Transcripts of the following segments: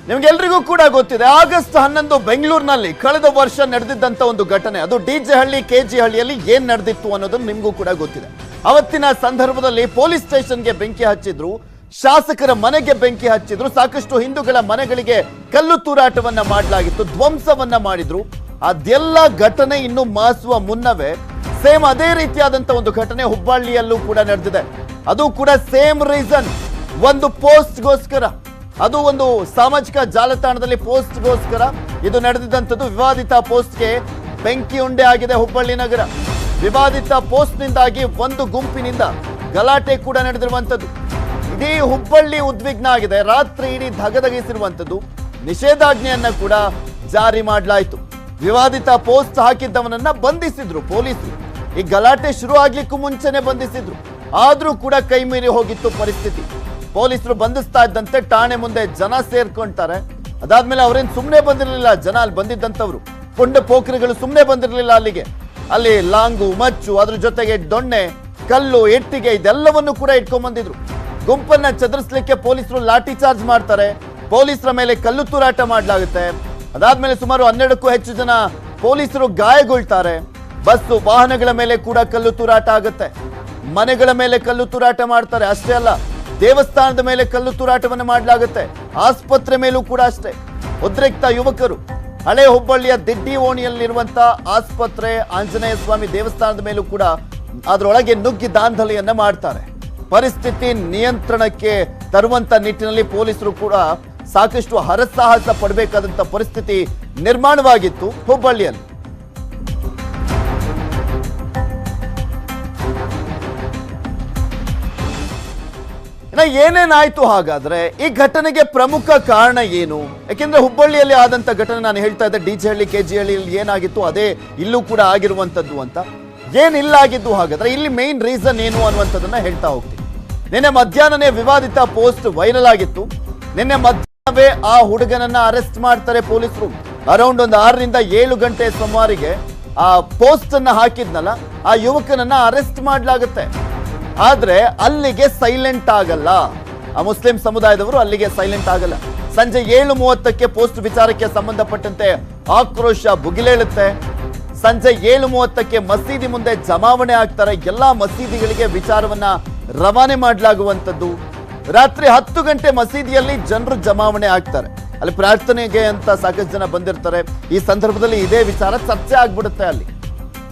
ನಿಮ್ಗೆಲ್ರಿಗೂ ಕೂಡ ಗೊತ್ತಿದೆ ಆಗಸ್ಟ್ 11 ಬೆಂಗಳೂರಿನಲ್ಲಿ ಕಳೆದ ವರ್ಷ ನಡೆದಿದ್ದಂತ ಒಂದು ಘಟನೆ, ಅದು ಡಿಜೆ ಹಳ್ಳಿ ಕೆಜಿ ಹಳ್ಳಿಯಲ್ಲಿ ಏನ್ ನಡೆದಿತ್ತು ಅನ್ನೋದು ನಿಮ್ಗೂ ಕೂಡ ಗೊತ್ತಿದೆ. ಅವತ್ತಿನ ಸಂದರ್ಭದಲ್ಲಿ ಪೊಲೀಸ್ ಸ್ಟೇಷನ್ಗೆ ಬೆಂಕಿ ಹಚ್ಚಿದ್ರು, ಶಾಸಕರ ಮನೆಗೆ ಬೆಂಕಿ ಹಚ್ಚಿದ್ರು, ಸಾಕಷ್ಟು ಹಿಂದೂಗಳ ಮನೆಗಳಿಗೆ ಕಲ್ಲು ತೂರಾಟವನ್ನ ಮಾಡಲಾಗಿತ್ತು, ಧ್ವಂಸವನ್ನ ಮಾಡಿದ್ರು. ಅದೆಲ್ಲ ಘಟನೆ ಇನ್ನು ಮಾಸುವ ಮುನ್ನವೇ ಸೇಮ್ ಅದೇ ರೀತಿಯಾದಂತ ಒಂದು ಘಟನೆ ಹುಬ್ಬಳ್ಳಿಯಲ್ಲೂ ಕೂಡ ನಡೆದಿದೆ. ಅದು ಕೂಡ ಸೇಮ್ ರೀಸನ್, ಒಂದು ಪೋಸ್ಟ್ಗೋಸ್ಕರ, ಅದು ಒಂದು ಸಾಮಾಜಿಕ ಜಾಲತಾಣದಲ್ಲಿ ಪೋಸ್ಟ್ಗೋಸ್ಕರ ಇದು ನಡೆದಿದ್ದಂಥದ್ದು. ವಿವಾದಿತ ಪೋಸ್ಟ್ಗೆ ಬೆಂಕಿ ಉಂಡೆ ಆಗಿದೆ ಹುಬ್ಬಳ್ಳಿ ನಗರ. ವಿವಾದಿತ ಪೋಸ್ಟ್ನಿಂದಾಗಿ ಒಂದು ಗುಂಪಿನಿಂದ ಗಲಾಟೆ ಕೂಡ ನಡೆದಿರುವಂಥದ್ದು. ಇಡೀ ಹುಬ್ಬಳ್ಳಿ ಉದ್ವಿಗ್ನ ಆಗಿದೆ. ರಾತ್ರಿ ಇಡೀ ಧಗಧಗಿಸಿರುವಂಥದ್ದು. ನಿಷೇಧಾಜ್ಞೆಯನ್ನ ಕೂಡ ಜಾರಿ ಮಾಡಲಾಯಿತು. ವಿವಾದಿತ ಪೋಸ್ಟ್ ಹಾಕಿದ್ದವನನ್ನ ಬಂಧಿಸಿದ್ರು ಪೊಲೀಸರು. ಈ ಗಲಾಟೆ ಶುರು ಆಗ್ಲಿಕ್ಕೂ ಮುಂಚೆನೆ ಬಂಧಿಸಿದ್ರು. ಆದ್ರೂ ಕೂಡ ಕೈ ಮೀರಿ ಹೋಗಿತ್ತು ಪರಿಸ್ಥಿತಿ. ಪೊಲೀಸರು ಬಂಧಿಸ್ತಾ ಇದ್ದಂತೆ ಠಾಣೆ ಮುಂದೆ ಜನ ಸೇರ್ಕೊಂತಾರೆ. ಅದಾದ್ಮೇಲೆ ಅವ್ರೇನ್ ಸುಮ್ಮನೆ ಬಂದಿರಲಿಲ್ಲ, ಜನ ಅಲ್ಲಿ ಬಂದಿದ್ದಂಥವ್ರು ಪುಂಡ ಪೋಖರಿಗಳು ಸುಮ್ಮನೆ ಬಂದಿರಲಿಲ್ಲ ಅಲ್ಲಿಗೆ. ಅಲ್ಲಿ ಲಾಂಗು, ಮಚ್ಚು, ಅದ್ರ ಜೊತೆಗೆ ದೊಣ್ಣೆ, ಕಲ್ಲು, ಇಟ್ಟಿಗೆ ಇದೆಲ್ಲವನ್ನು ಕೂಡ ಇಟ್ಕೊಂಡ್ ಬಂದಿದ್ರು. ಗುಂಪನ್ನ ಚದುರಿಸಲಿಕ್ಕೆ ಪೊಲೀಸರು ಲಾಠಿ ಚಾರ್ಜ್ ಮಾಡ್ತಾರೆ. ಪೊಲೀಸರ ಮೇಲೆ ಕಲ್ಲು ತೂರಾಟ ಮಾಡಲಾಗುತ್ತೆ. ಅದಾದ್ಮೇಲೆ ಸುಮಾರು 12ಕ್ಕೂ ಹೆಚ್ಚು ಜನ ಪೊಲೀಸರು ಗಾಯಗೊಳ್ತಾರೆ. ಬಸ್ಸು, ವಾಹನಗಳ ಮೇಲೆ ಕೂಡ ಕಲ್ಲು ತೂರಾಟ ಆಗುತ್ತೆ. ಮನೆಗಳ ಮೇಲೆ ಕಲ್ಲು ತೂರಾಟ ಮಾಡ್ತಾರೆ. ಅಷ್ಟೇ ಅಲ್ಲ, ದೇವಸ್ಥಾನದ ಮೇಲೆ ಕಲ್ಲು ತೂರಾಟವನ್ನು ಮಾಡಲಾಗುತ್ತೆ. ಆಸ್ಪತ್ರೆ ಮೇಲೂ ಕೂಡ ಅಷ್ಟೇ. ಉದ್ರಿಕ್ತ ಯುವಕರು ಹಳೆ ಹುಬ್ಬಳ್ಳಿಯ ದಿಡ್ಡಿ ಓಣಿಯಲ್ಲಿರುವಂತ ಆಸ್ಪತ್ರೆ, ಆಂಜನೇಯ ಸ್ವಾಮಿ ದೇವಸ್ಥಾನದ ಮೇಲೂ ಕೂಡ ಅದರೊಳಗೆ ನುಗ್ಗಿ ದಾಂಧಲೆಯನ್ನ ಮಾಡ್ತಾರೆ. ಪರಿಸ್ಥಿತಿ ನಿಯಂತ್ರಣಕ್ಕೆ ತರುವಂತ ನಿಟ್ಟಿನಲ್ಲಿ ಪೊಲೀಸರು ಕೂಡ ಸಾಕಷ್ಟು ಹರಸಾಹಸ ಪಡಬೇಕಾದಂತ ಪರಿಸ್ಥಿತಿ ನಿರ್ಮಾಣವಾಗಿತ್ತು ಹುಬ್ಬಳ್ಳಿಯಲ್ಲಿ. ಏನೇನಾಯ್ತು ಹಾಗಾದ್ರೆ? ಈ ಘಟನೆಗೆ ಪ್ರಮುಖ ಕಾರಣ ಏನು? ಯಾಕೆಂದ್ರೆ ಹುಬ್ಬಳ್ಳಿಯಲ್ಲಿ ಆದಂತ ಘಟನೆ ನಾನು ಹೇಳ್ತಾ ಇದ್ದೆ, ಡಿಜೆ ಹಳ್ಳಿ ಕೆಜಿ ಹಳ್ಳಿಯಲ್ಲಿ ಏನಾಗಿತ್ತು ಅದೇ ಇಲ್ಲೂ ಕೂಡ ಆಗಿರುವಂತದ್ದು ಅಂತ. ಏನಿಲ್ಲ ಆಗಿದ್ದು ಹಾಗಾದ್ರೆ? ಇಲ್ಲಿ ಮೇನ್ ರೀಸನ್ ಏನು ಅನ್ನುವಂಥದ್ದನ್ನ ಹೇಳ್ತಾ ಹೋಗ್ತೀನಿ. ನಿನ್ನೆ ಮಧ್ಯಾಹ್ನನೇ ವಿವಾದಿತ ಪೋಸ್ಟ್ ವೈರಲ್ ಆಗಿತ್ತು. ನಿನ್ನೆ ಮಧ್ಯಾಹ್ನವೇ ಆ ಹುಡುಗನನ್ನ ಅರೆಸ್ಟ್ ಮಾಡ್ತಾರೆ ಪೊಲೀಸರು. ಅರೌಂಡ್ ಒಂದು 6 ರಿಂದ 7 ಗಂಟೆ ಸುಮಾರಿಗೆ ಆ ಪೋಸ್ಟ್ ಅನ್ನ ಹಾಕಿದ್ನಲ್ಲ ಆ ಯುವಕನನ್ನ ಅರೆಸ್ಟ್ ಮಾಡಲಾಗುತ್ತೆ. ಆದ್ರೆ ಅಲ್ಲಿಗೆ ಸೈಲೆಂಟ್ ಆಗಲ್ಲ ಆ ಮುಸ್ಲಿಂ ಸಮುದಾಯದವರು, ಅಲ್ಲಿಗೆ ಸೈಲೆಂಟ್ ಆಗಲ್ಲ. ಸಂಜೆ 7:30ಕ್ಕೆ ಪೋಸ್ಟ್ ವಿಚಾರಕ್ಕೆ ಸಂಬಂಧಪಟ್ಟಂತೆ ಆಕ್ರೋಶ ಭುಗಿಲೇಳುತ್ತೆ. ಸಂಜೆ 7:30ಕ್ಕೆ ಮಸೀದಿ ಮುಂದೆ ಜಮಾವಣೆ ಆಗ್ತಾರೆ. ಎಲ್ಲಾ ಮಸೀದಿಗಳಿಗೆ ವಿಚಾರವನ್ನ ರವಾನೆ ಮಾಡಲಾಗುವಂಥದ್ದು. ರಾತ್ರಿ 10 ಗಂಟೆ ಮಸೀದಿಯಲ್ಲಿ ಜನರು ಜಮಾವಣೆ ಆಗ್ತಾರೆ. ಅಲ್ಲಿ ಪ್ರಾರ್ಥನೆಗೆ ಅಂತ ಸಾಕಷ್ಟು ಜನ ಬಂದಿರ್ತಾರೆ. ಈ ಸಂದರ್ಭದಲ್ಲಿ ಇದೇ ವಿಚಾರ ಚರ್ಚೆ ಆಗ್ಬಿಡುತ್ತೆ. ಅಲ್ಲಿ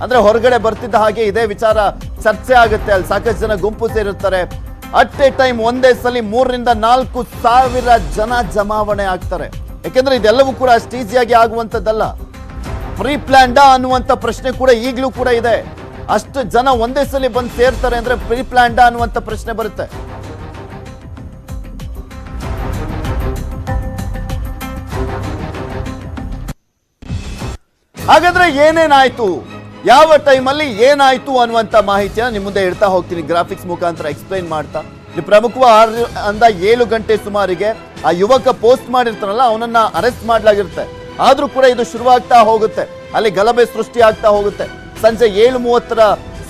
ಅಂದ್ರೆ ಹೊರಗಡೆ ಬರ್ತಿದ್ದ ಹಾಗೆ ಇದೇ ವಿಚಾರ ಚರ್ಚೆ ಆಗುತ್ತೆ. ಅಲ್ಲಿ ಸಾಕಷ್ಟು ಜನ ಗುಂಪು ಸೇರಿರ್ತಾರೆ. ಅಟ್ ಎ ಟೈಮ್ ಒಂದೇ ಸಲ 3 ರಿಂದ 4 ಸಾವಿರ ಜನ ಜಮಾವಣೆ ಆಗ್ತಾರೆ. ಯಾಕೆಂದ್ರೆ ಇದೆಲ್ಲವೂ ಕೂಡ ಅಷ್ಟು ಈಸಿಯಾಗಿ ಆಗುವಂಥದ್ದಲ್ಲ. ಪ್ರೀ ಪ್ಲಾನ್ಡಾ ಅನ್ನುವಂಥ ಪ್ರಶ್ನೆ ಕೂಡ ಈಗಲೂ ಕೂಡ ಇದೆ. ಅಷ್ಟು ಜನ ಒಂದೇ ಸಲ ಬಂದು ಸೇರ್ತಾರೆ ಅಂದ್ರೆ ಪ್ರೀ ಪ್ಲಾನ್ಡಾ ಅನ್ನುವಂಥ ಪ್ರಶ್ನೆ ಬರುತ್ತೆ. ಹಾಗಾದ್ರೆ ಏನೇನಾಯ್ತು, ಯಾವ ಟೈಮಲ್ಲಿ ಏನಾಯ್ತು ಅನ್ನುವಂಥ ಮಾಹಿತಿಯನ್ನು ನಿಮ್ಮ ಮುಂದೆ ಇಡ್ತಾ ಹೋಗ್ತೀನಿ, ಗ್ರಾಫಿಕ್ಸ್ ಮುಖಾಂತರ ಎಕ್ಸ್ಪ್ಲೈನ್ ಮಾಡ್ತಾ. ಇಲ್ಲಿ ಪ್ರಮುಖವಾಗಿ 6 ರಿಂದ 7 ಗಂಟೆ ಸುಮಾರಿಗೆ ಆ ಯುವಕ ಪೋಸ್ಟ್ ಮಾಡಿರ್ತಾನಲ್ಲ ಅವನನ್ನ ಅರೆಸ್ಟ್ ಮಾಡಲಾಗಿರುತ್ತೆ. ಆದ್ರೂ ಕೂಡ ಇದು ಶುರುವಾಗ್ತಾ ಹೋಗುತ್ತೆ. ಅಲ್ಲಿ ಗಲಭೆ ಸೃಷ್ಟಿ ಆಗ್ತಾ ಹೋಗುತ್ತೆ. ಸಂಜೆ 7:30ರ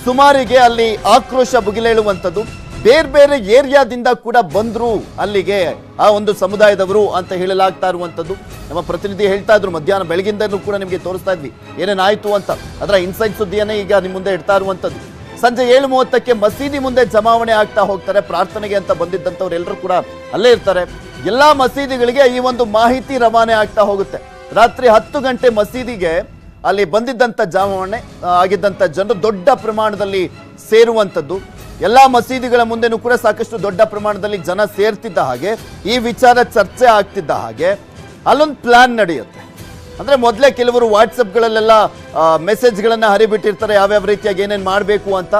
ಸುಮಾರಿಗೆ ಅಲ್ಲಿ ಆಕ್ರೋಶ ಭುಗಿಲೇಳುವಂಥದ್ದು. ಬೇರೆ ಬೇರೆ ಏರಿಯಾದಿಂದ ಕೂಡ ಬಂದ್ರು ಅಲ್ಲಿಗೆ ಆ ಒಂದು ಸಮುದಾಯದವರು ಅಂತ ಹೇಳಲಾಗ್ತಾ ಇರುವಂಥದ್ದು. ನಮ್ಮ ಪ್ರತಿನಿಧಿ ಹೇಳ್ತಾ ಇದ್ರು, ಮಧ್ಯಾಹ್ನ ಬೆಳಗಿಂದನೂ ಕೂಡ ನಿಮಗೆ ತೋರಿಸ್ತಾ ಇದ್ವಿ ಏನೇನಾಯ್ತು ಅಂತ. ಅದರ ಇನ್ಸೈಡ್ ಸುದ್ದಿಯನ್ನೇ ಈಗ ನಿಮ್ಮ ಮುಂದೆ ಇಡ್ತಾ ಇರುವಂಥದ್ದು. ಸಂಜೆ 7:30ಕ್ಕೆ ಮಸೀದಿ ಮುಂದೆ ಜಮಾವಣೆ ಆಗ್ತಾ ಹೋಗ್ತಾರೆ. ಪ್ರಾರ್ಥನೆಗೆ ಅಂತ ಬಂದಿದ್ದಂಥವ್ರು ಎಲ್ಲರೂ ಕೂಡ ಅಲ್ಲೇ ಇರ್ತಾರೆ. ಎಲ್ಲಾ ಮಸೀದಿಗಳಿಗೆ ಈ ಒಂದು ಮಾಹಿತಿ ರವಾನೆ ಆಗ್ತಾ ಹೋಗುತ್ತೆ. ರಾತ್ರಿ 10 ಗಂಟೆ ಮಸೀದಿಗೆ ಅಲ್ಲಿ ಬಂದಿದ್ದಂಥ ಜಮಾವಣೆ ಆಗಿದ್ದಂಥ ಜನರು ದೊಡ್ಡ ಪ್ರಮಾಣದಲ್ಲಿ ಸೇರುವಂಥದ್ದು. ಎಲ್ಲಾ ಮಸೀದಿಗಳ ಮುಂದೆನೂ ಕೂಡ ಸಾಕಷ್ಟು ದೊಡ್ಡ ಪ್ರಮಾಣದಲ್ಲಿ ಜನ ಸೇರ್ತಿದ್ದ ಹಾಗೆ, ಈ ವಿಚಾರ ಚರ್ಚೆ ಆಗ್ತಿದ್ದ ಹಾಗೆ ಅಲ್ಲೊಂದು ಪ್ಲಾನ್ ನಡೆಯುತ್ತೆ. ಅಂದ್ರೆ ಮೊದಲೇ ಕೆಲವರು ವಾಟ್ಸಪ್ಗಳಲ್ಲೆಲ್ಲ ಮೆಸೇಜ್ಗಳನ್ನ ಹರಿಬಿಟ್ಟಿರ್ತಾರೆ ಯಾವ್ಯಾವ ರೀತಿಯಾಗಿ ಏನೇನು ಮಾಡಬೇಕು ಅಂತ.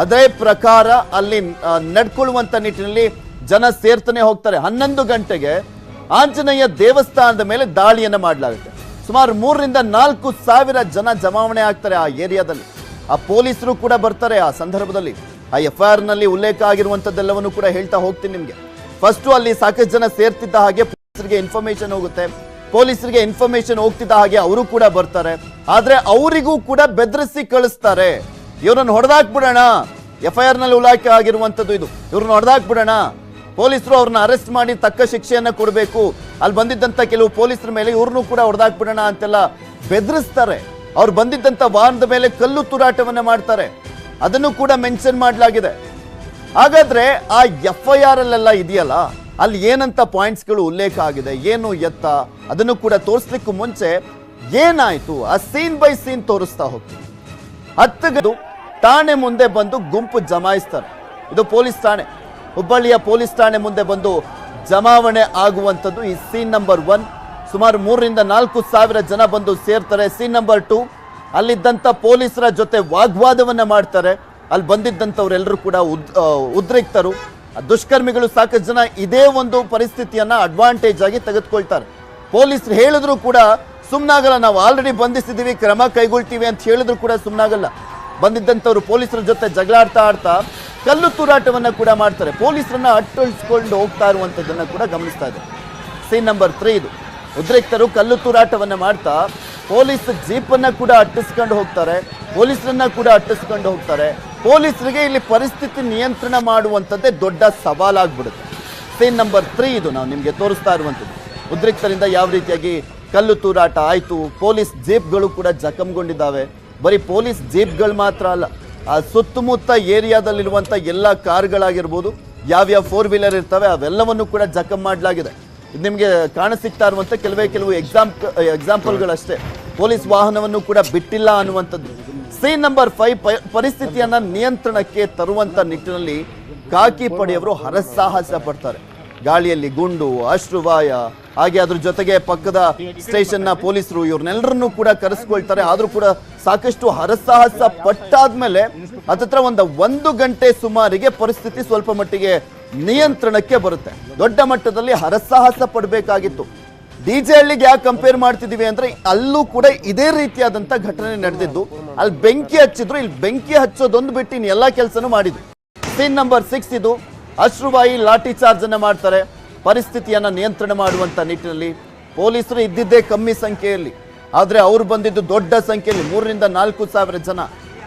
ಅದೇ ಪ್ರಕಾರ ಅಲ್ಲಿ ನಡ್ಕೊಳ್ಳುವಂತ ನಿಟ್ಟಿನಲ್ಲಿ ಜನ ಸೇರ್ತಾನೆ ಹೋಗ್ತಾರೆ. 11 ಗಂಟೆಗೆ ಆಂಜನೇಯ ದೇವಸ್ಥಾನದ ಮೇಲೆ ದಾಳಿಯನ್ನ ಮಾಡಲಾಗುತ್ತೆ. ಸುಮಾರು 3 ರಿಂದ 4 ಸಾವಿರ ಜನ ಜಮಾವಣೆ ಆಗ್ತಾರೆ ಆ ಏರಿಯಾದಲ್ಲಿ. ಆ ಪೊಲೀಸರು ಕೂಡ ಬರ್ತಾರೆ ಆ ಸಂದರ್ಭದಲ್ಲಿ. ಆ FIR ನಲ್ಲಿ ಉಲ್ಲೇಖ ಆಗಿರುವಂತದ್ದೆಲ್ಲವನ್ನು ಕೂಡ ಹೇಳ್ತಾ ಹೋಗ್ತೀನಿ ನಿಮ್ಗೆ. ಫಸ್ಟ್ ಅಲ್ಲಿ ಸಾಕಷ್ಟು ಜನ ಸೇರ್ತಿದ್ದ ಹಾಗೆ ಪೊಲೀಸರಿಗೆ ಇನ್ಫಾರ್ಮೇಶನ್ ಹೋಗುತ್ತೆ. ಪೊಲೀಸರಿಗೆ ಇನ್ಫಾರ್ಮೇಶನ್ ಹೋಗ್ತಿದ್ದ ಹಾಗೆ ಅವರು ಕೂಡ ಬರ್ತಾರೆ. ಆದ್ರೆ ಅವರಿಗೂ ಕೂಡ ಬೆದರಿಸಿ ಕಳಿಸ್ತಾರೆ. ಇವ್ರನ್ನ ಹೊಡೆದಾಕ್ಬಿಡೋಣ, FIR ನಲ್ಲಿ ಉಲ್ಲೇಖ ಆಗಿರುವಂತದ್ದು ಇದು, ಇವ್ರನ್ನ ಹೊಡೆದಾಕ್ಬಿಡೋಣ, ಪೊಲೀಸರು ಅವ್ರನ್ನ ಅರೆಸ್ಟ್ ಮಾಡಿ ತಕ್ಕ ಶಿಕ್ಷೆಯನ್ನ ಕೊಡಬೇಕು, ಅಲ್ಲಿ ಬಂದಿದ್ದಂತ ಕೆಲವು ಪೊಲೀಸರ ಮೇಲೆ ಇವ್ರನ್ನೂ ಕೂಡ ಹೊಡೆದಾಕ್ಬಿಡೋಣ ಅಂತೆಲ್ಲ ಬೆದರಿಸ್ತಾರೆ. ಅವ್ರು ಬಂದಿದ್ದಂತ ವಾಹನದ ಮೇಲೆ ಕಲ್ಲು ತೂರಾಟವನ್ನ ಮಾಡ್ತಾರೆ, ಅದನ್ನು ಕೂಡ ಮೆನ್ಷನ್ ಮಾಡಲಾಗಿದೆ. ಹಾಗಾದ್ರೆ ಆ FIR ಅಲ್ಲೆಲ್ಲ ಇದೆಯಲ್ಲ, ಅಲ್ಲಿ ಏನಂತ ಪಾಯಿಂಟ್ಸ್ಗಳು ಉಲ್ಲೇಖ ಆಗಿದೆ, ಏನು ಎತ್ತ, ಅದನ್ನು ಕೂಡ ತೋರಿಸ್ಲಿಕ್ಕೂ ಮುಂಚೆ ಏನಾಯ್ತು ಆ ಸೀನ್ ಬೈ ಸೀನ್ ತೋರಿಸ್ತಾ ಹೋಗ್ತೀವಿ. 10 ಠಾಣೆ ಮುಂದೆ ಬಂದು ಗುಂಪು ಜಮಾಯಿಸ್ತಾರೆ. ಇದು ಪೊಲೀಸ್ ಠಾಣೆ, ಹುಬ್ಬಳ್ಳಿಯ ಪೊಲೀಸ್ ಠಾಣೆ ಮುಂದೆ ಬಂದು ಜಮಾವಣೆ ಆಗುವಂಥದ್ದು ಈ ಸೀನ್ ನಂಬರ್ 1. ಸುಮಾರು 3 ರಿಂದ 4 ಸಾವಿರ ಜನ ಬಂದು ಸೇರ್ತಾರೆ. ಸೀನ್ ನಂಬರ್ 2, ಅಲ್ಲಿದ್ದಂಥ ಪೊಲೀಸರ ಜೊತೆ ವಾಗ್ವಾದವನ್ನ ಮಾಡ್ತಾರೆ. ಅಲ್ಲಿ ಬಂದಿದ್ದಂಥವ್ರೆಲ್ಲರೂ ಕೂಡ ಉದ್ರಿಕ್ತರು, ದುಷ್ಕರ್ಮಿಗಳು ಸಾಕಷ್ಟು ಜನ ಇದೇ ಒಂದು ಪರಿಸ್ಥಿತಿಯನ್ನ ಅಡ್ವಾಂಟೇಜ್ ಆಗಿ ತೆಗೆದುಕೊಳ್ತಾರೆ. ಪೊಲೀಸರು ಹೇಳಿದ್ರು ಕೂಡ ಸುಮ್ಮನಾಗಲ್ಲ, ನಾವು ಆಲ್ರೆಡಿ ಬಂಧಿಸಿದ್ದೀವಿ, ಕ್ರಮ ಕೈಗೊಳ್ತೀವಿ ಅಂತ ಹೇಳಿದ್ರು ಕೂಡ ಸುಮ್ಮನಾಗಲ್ಲ. ಬಂದಿದ್ದಂಥವ್ರು ಪೊಲೀಸರ ಜೊತೆ ಜಗಳಾಡ್ತಾ ಆಡ್ತಾ ಕಲ್ಲು ತೂರಾಟವನ್ನ ಕೂಡ ಮಾಡ್ತಾರೆ. ಪೊಲೀಸರನ್ನ ಅಟ್ಟಳಿಸ್ಕೊಂಡು ಹೋಗ್ತಾ ಇರುವಂಥದ್ದನ್ನ ಕೂಡ ಗಮನಿಸ್ತಾ ಇದೆ. ಸೀನ್ ನಂಬರ್ 3 ಇದು. ಉದ್ರಿಕ್ತರು ಕಲ್ಲು ತೂರಾಟವನ್ನ ಮಾಡ್ತಾ ಪೊಲೀಸ್ ಜೀಪನ್ನ ಕೂಡ ಅಟ್ಟಿಸ್ಕೊಂಡು ಹೋಗ್ತಾರೆ, ಪೊಲೀಸರನ್ನ ಕೂಡ ಅಟ್ಟಿಸ್ಕೊಂಡು ಹೋಗ್ತಾರೆ. ಪೊಲೀಸರಿಗೆ ಇಲ್ಲಿ ಪರಿಸ್ಥಿತಿ ನಿಯಂತ್ರಣ ಮಾಡುವಂಥದ್ದೇ ದೊಡ್ಡ ಸವಾಲಾಗ್ಬಿಡುತ್ತೆ. ಸೀನ್ ನಂಬರ್ 3 ಇದು ನಾವು ನಿಮಗೆ ತೋರಿಸ್ತಾ ಇರುವಂಥದ್ದು. ಉದ್ರಿಕ್ತರಿಂದ ಯಾವ ರೀತಿಯಾಗಿ ಕಲ್ಲು ತೂರಾಟ ಆಯಿತು, ಪೊಲೀಸ್ ಜೀಪ್ಗಳು ಕೂಡ ಜಖಂಗೊಂಡಿದ್ದಾವೆ. ಬರೀ ಪೊಲೀಸ್ ಜೀಪ್ಗಳು ಮಾತ್ರ ಅಲ್ಲ, ಆ ಸುತ್ತಮುತ್ತ ಏರಿಯಾದಲ್ಲಿರುವಂಥ ಎಲ್ಲ ಕಾರ್ಗಳಾಗಿರ್ಬೋದು, ಯಾವ್ಯಾವ 4 ವೀಲರ್ ಇರ್ತವೆ ಅವೆಲ್ಲವನ್ನು ಕೂಡ ಜಖಂ ಮಾಡಲಾಗಿದೆ. ಇದು ನಿಮಗೆ ಕಾಣಸಿಗ್ತಾ ಇರುವಂಥ ಕೆಲವು ಎಕ್ಸಾಂಪಲ್ಗಳಷ್ಟೇ. ಪೊಲೀಸ್ ವಾಹನವನ್ನು ಕೂಡ ಬಿಟ್ಟಿಲ್ಲ ಅನ್ನುವಂಥದ್ದು. ಸೀನ್ ನಂಬರ್ 5, ಪರಿಸ್ಥಿತಿಯನ್ನ ನಿಯಂತ್ರಣಕ್ಕೆ ತರುವಂತ ನಿಟ್ಟಿನಲ್ಲಿ ಖಾಕಿ ಪಡೆಯವರು ಹರಸಾಹಸ ಪಡ್ತಾರೆ. ಗಾಳಿಯಲ್ಲಿ ಗುಂಡು, ಅಶ್ರುವಾಯ, ಹಾಗೆ ಅದ್ರ ಜೊತೆಗೆ ಪಕ್ಕದ ಸ್ಟೇಷನ್ನ ಪೊಲೀಸರು ಇವ್ರನ್ನೆಲ್ಲರನ್ನೂ ಕೂಡ ಕರೆಸ್ಕೊಳ್ತಾರೆ. ಆದ್ರೂ ಕೂಡ ಸಾಕಷ್ಟು ಹರಸಾಹಸ ಪಟ್ಟಾದ್ಮೇಲೆ ಹತ್ತತ್ರ 1 ಗಂಟೆ ಸುಮಾರಿಗೆ ಪರಿಸ್ಥಿತಿ ಸ್ವಲ್ಪ ಮಟ್ಟಿಗೆ ನಿಯಂತ್ರಣಕ್ಕೆ ಬರುತ್ತೆ. ದೊಡ್ಡ ಮಟ್ಟದಲ್ಲಿ ಹರಸಾಹಸ ಪಡಬೇಕಾಗಿತ್ತು. DJ ಹಳ್ಳಿಗೆ ಯಾಕೆ ಕಂಪೇರ್ ಮಾಡ್ತಿದೀವಿ ಅಂದ್ರೆ ಅಲ್ಲೂ ಕೂಡ ಇದೇ ರೀತಿಯಾದಂತ ಘಟನೆ ನಡೆದಿದ್ದು. ಅಲ್ಲಿ ಬೆಂಕಿ ಹಚ್ಚಿದ್ರು, ಇಲ್ಲಿ ಬೆಂಕಿ ಹಚ್ಚೋದೊಂದು ಬಿಟ್ಟು ಇನ್ನು ಎಲ್ಲಾ ಕೆಲಸನೂ ಮಾಡಿದ್ರು. ಸೀನ್ ನಂಬರ್ 6 ಇದು. ಅಶ್ರುವಾಯಿ ಲಾಠಿ ಚಾರ್ಜ್ ಅನ್ನ ಮಾಡ್ತಾರೆ. ಪರಿಸ್ಥಿತಿಯನ್ನ ನಿಯಂತ್ರಣ ಮಾಡುವಂತ ನಿಟ್ಟಿನಲ್ಲಿ ಪೊಲೀಸರು ಇದ್ದಿದ್ದೇ ಕಮ್ಮಿ ಸಂಖ್ಯೆಯಲ್ಲಿ, ಆದ್ರೆ ಅವ್ರು ಬಂದಿದ್ದು ದೊಡ್ಡ ಸಂಖ್ಯೆಯಲ್ಲಿ, 3 ರಿಂದ 4 ಸಾವಿರ ಜನ.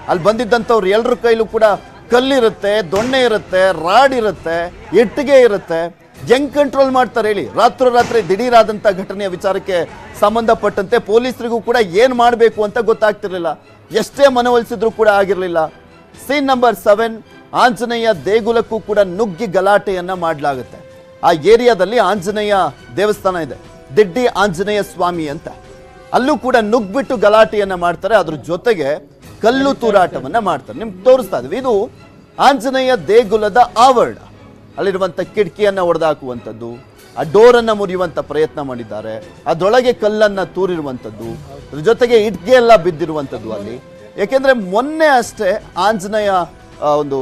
ಅಲ್ಲಿ ಬಂದಿದ್ದಂಥವ್ರು ಎಲ್ಲರ ಕೈಲೂ ಕೂಡ ಕಲ್ಲಿರುತ್ತೆ, ದೊಣ್ಣೆ ಇರುತ್ತೆ, ರಾಡ್ ಇರುತ್ತೆ, ಇಟ್ಟಿಗೆ ಇರುತ್ತೆ. ಹೆಂಗ್ ಕಂಟ್ರೋಲ್ ಮಾಡ್ತಾರೆ ಹೇಳಿ? ರಾತ್ರೋರಾತ್ರಿ ದಿಢೀರಾದಂಥ ಘಟನೆಯ ವಿಚಾರಕ್ಕೆ ಸಂಬಂಧಪಟ್ಟಂತೆ ಪೊಲೀಸರಿಗೂ ಕೂಡ ಏನು ಮಾಡಬೇಕು ಅಂತ ಗೊತ್ತಾಗ್ತಿರ್ಲಿಲ್ಲ, ಎಷ್ಟೇ ಮನವೊಲಿಸಿದ್ರು ಕೂಡ ಆಗಿರಲಿಲ್ಲ. ಸೀನ್ ನಂಬರ್ 7, ಆಂಜನೇಯ ದೇಗುಲಕ್ಕೂ ಕೂಡ ನುಗ್ಗಿ ಗಲಾಟೆಯನ್ನ ಮಾಡಲಾಗುತ್ತೆ. ಆ ಏರಿಯಾದಲ್ಲಿ ಆಂಜನೇಯ ದೇವಸ್ಥಾನ ಇದೆ, ದಿಡ್ಡಿ ಆಂಜನೇಯ ಸ್ವಾಮಿ ಅಂತ. ಅಲ್ಲೂ ಕೂಡ ನುಗ್ಬಿಟ್ಟು ಗಲಾಟೆಯನ್ನ ಮಾಡ್ತಾರೆ. ಅದ್ರ ಜೊತೆಗೆ ಕಲ್ಲು ತೂರಾಟವನ್ನ ಮಾಡ್ತಾರೆ. ನಿಮ್ಗೆ ತೋರಿಸ್ತಾ ಇದ್ವಿ, ಇದು ಆಂಜನೇಯ ದೇಗುಲದ ಆವರಣ. ಅಲ್ಲಿರುವಂಥ ಕಿಟಕಿಯನ್ನ ಒಡೆದಾಕುವಂಥದ್ದು, ಆ ಡೋರನ್ನು ಮುರಿಯುವಂಥ ಪ್ರಯತ್ನ ಮಾಡಿದ್ದಾರೆ, ಅದರೊಳಗೆ ಕಲ್ಲನ್ನು ತೂರಿರುವಂಥದ್ದು, ಅದ್ರ ಜೊತೆಗೆ ಇಟ್ಗೆ ಎಲ್ಲ ಬಿದ್ದಿರುವಂಥದ್ದು ಅಲ್ಲಿ. ಯಾಕೆಂದರೆ ಮೊನ್ನೆ ಅಷ್ಟೇ ಆಂಜನೇಯ ಒಂದು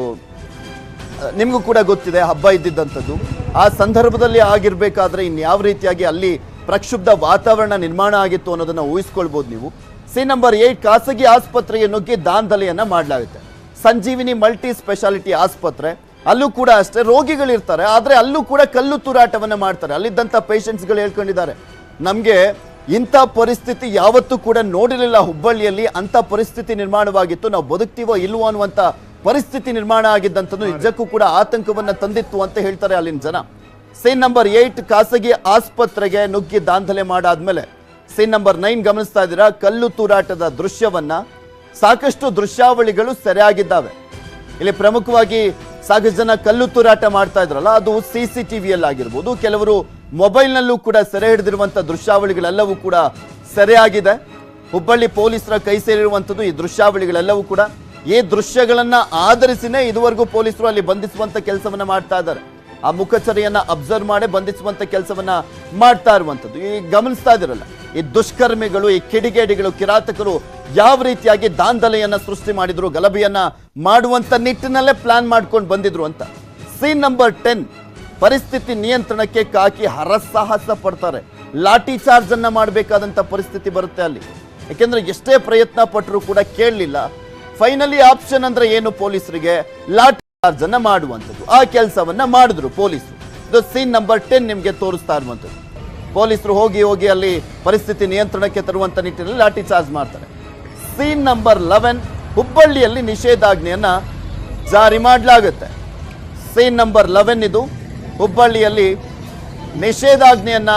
ನಿಮಗೂ ಕೂಡ ಗೊತ್ತಿದೆ ಹಬ್ಬ ಇದ್ದಿದ್ದಂಥದ್ದು. ಆ ಸಂದರ್ಭದಲ್ಲಿ ಆಗಿರಬೇಕಾದ್ರೆ ಇನ್ಯಾವ ರೀತಿಯಾಗಿ ಅಲ್ಲಿ ಪ್ರಕ್ಷುಬ್ಧ ವಾತಾವರಣ ನಿರ್ಮಾಣ ಆಗಿತ್ತು ಅನ್ನೋದನ್ನು ಊಹಿಸ್ಕೊಳ್ಬೋದು ನೀವು. ಸೀನ್ ನಂಬರ್ 8, ಖಾಸಗಿ ಆಸ್ಪತ್ರೆಗೆ ನುಗ್ಗಿ ದಾಂಧಲೆಯನ್ನ ಮಾಡಲಾಗುತ್ತೆ. ಸಂಜೀವಿನಿ ಮಲ್ಟಿ ಸ್ಪೆಷಾಲಿಟಿ ಆಸ್ಪತ್ರೆ, ಅಲ್ಲೂ ಕೂಡ ಅಷ್ಟೇ ರೋಗಿಗಳಿರ್ತಾರೆ, ಆದರೆ ಅಲ್ಲೂ ಕೂಡ ಕಲ್ಲು ತೂರಾಟವನ್ನ ಮಾಡ್ತಾರೆ. ಅಲ್ಲಿದ್ದಂಥ ಪೇಷಂಟ್ಸ್ಗಳು ಹೇಳ್ಕೊಂಡಿದ್ದಾರೆ, ನಮಗೆ ಇಂಥ ಪರಿಸ್ಥಿತಿ ಯಾವತ್ತೂ ಕೂಡ ನೋಡಿರಲಿಲ್ಲ ಹುಬ್ಬಳ್ಳಿಯಲ್ಲಿ, ಅಂಥ ಪರಿಸ್ಥಿತಿ ನಿರ್ಮಾಣವಾಗಿತ್ತು, ನಾವು ಬದುಕ್ತೀವೋ ಇಲ್ವೋ ಅನ್ನುವಂಥ ಪರಿಸ್ಥಿತಿ ನಿರ್ಮಾಣ ಆಗಿದ್ದಂಥದ್ದು ನಿಜಕ್ಕೂ ಕೂಡ ಆತಂಕವನ್ನ ತಂದಿತ್ತು ಅಂತ ಹೇಳ್ತಾರೆ ಅಲ್ಲಿನ ಜನ. ಸೀನ್ ನಂಬರ್ 8, ಖಾಸಗಿ ಆಸ್ಪತ್ರೆಗೆ ನುಗ್ಗಿ ದಾಂಧಲೆ ಮಾಡಾದ್ಮೇಲೆ ಸೀನ್ ನಂಬರ್ 9 ಗಮನಿಸ್ತಾ ಇದ್ದೀರಾ, ಕಲ್ಲು ತೂರಾಟದ ದೃಶ್ಯವನ್ನ. ಸಾಕಷ್ಟು ದೃಶ್ಯಾವಳಿಗಳು ಸೆರೆಯಾಗಿದ್ದಾವೆ. ಇಲ್ಲಿ ಪ್ರಮುಖವಾಗಿ ಸಾಕಷ್ಟು ಜನ ಕಲ್ಲು ತೂರಾಟ ಮಾಡ್ತಾ ಇದ್ರಲ್ಲ, ಅದು CCTVಯಲ್ಲಿ ಆಗಿರ್ಬೋದು, ಕೆಲವರು ಮೊಬೈಲ್ನಲ್ಲೂ ಕೂಡ ಸೆರೆ ಹಿಡಿದಿರುವಂಥ ದೃಶ್ಯಾವಳಿಗಳೆಲ್ಲವೂ ಕೂಡ ಸೆರೆಯಾಗಿದೆ. ಹುಬ್ಬಳ್ಳಿ ಪೊಲೀಸರ ಕೈ ಸೇರಿರುವಂಥದ್ದು ಈ ದೃಶ್ಯಾವಳಿಗಳೆಲ್ಲವೂ ಕೂಡ. ಈ ದೃಶ್ಯಗಳನ್ನ ಆಧರಿಸಿನೇ ಇದುವರೆಗೂ ಪೊಲೀಸರು ಅಲ್ಲಿ ಬಂಧಿಸುವಂತ ಕೆಲಸವನ್ನ ಮಾಡ್ತಾ ಇದ್ದಾರೆ. ಆ ಮುಖಚರಿಯನ್ನ ಅಬ್ಸರ್ವ್ ಮಾಡಿ ಬಂಧಿಸುವಂತ ಕೆಲಸವನ್ನ ಮಾಡ್ತಾ ಇರುವಂಥದ್ದು. ಈ ಗಮನಿಸ್ತಾ ಇದಿರಲ್ಲ, ಈ ದುಷ್ಕರ್ಮಿಗಳು, ಈ ಕಿಡಿಗೇಡಿಗಳು, ಕಿರಾತಕರು ಯಾವ ರೀತಿಯಾಗಿ ದಾಂಧಲೆಯನ್ನ ಸೃಷ್ಟಿ ಮಾಡಿದ್ರು, ಗಲಭೆಯನ್ನ ಮಾಡುವಂತ ನಿಟ್ಟಿನಲ್ಲೇ ಪ್ಲಾನ್ ಮಾಡ್ಕೊಂಡು ಬಂದಿದ್ರು ಅಂತ. ಸೀನ್ ನಂಬರ್ 10, ಪರಿಸ್ಥಿತಿ ನಿಯಂತ್ರಣಕ್ಕೆ ಖಾಕಿ ಹರಸಾಹಸ ಪಡ್ತಾರೆ. ಲಾಠಿ ಚಾರ್ಜ್ ಅನ್ನ ಮಾಡಬೇಕಾದಂತ ಪರಿಸ್ಥಿತಿ ಬರುತ್ತೆ ಅಲ್ಲಿ. ಯಾಕೆಂದ್ರೆ ಎಷ್ಟೇ ಪ್ರಯತ್ನ ಪಟ್ಟರು ಕೂಡ ಕೇಳಲಿಲ್ಲ. ಫೈನಲಿ ಆಪ್ಷನ್ ಅಂದ್ರೆ ಏನು ಪೊಲೀಸರಿಗೆ? ಲಾಠಿ ಚಾರ್ಜ್ ಅನ್ನ ಮಾಡುವಂಥದ್ದು. ಆ ಕೆಲಸವನ್ನ ಮಾಡಿದ್ರು ಪೊಲೀಸರು. ಇದು ಸೀನ್ ನಂಬರ್ 10 ನಿಮ್ಗೆ ತೋರಿಸ್ತಾ ಇರುವಂಥದ್ದು. ಪೊಲೀಸರು ಹೋಗಿ ಅಲ್ಲಿ ಪರಿಸ್ಥಿತಿ ನಿಯಂತ್ರಣಕ್ಕೆ ತರುವಂತ ನಿಟ್ಟಿನಲ್ಲಿ ಲಾಠಿ ಚಾರ್ಜ್ ಮಾಡ್ತಾರೆ. ಸೀನ್ ನಂಬರ್ 11, ಹುಬ್ಬಳ್ಳಿಯಲ್ಲಿ ನಿಷೇಧಾಜ್ಞೆಯನ್ನ ಜಾರಿ ಮಾಡಲಾಗುತ್ತೆ. ಸೀನ್ ನಂಬರ್ 11 ಇದು. ಹುಬ್ಬಳ್ಳಿಯಲ್ಲಿ ನಿಷೇಧಾಜ್ಞೆಯನ್ನ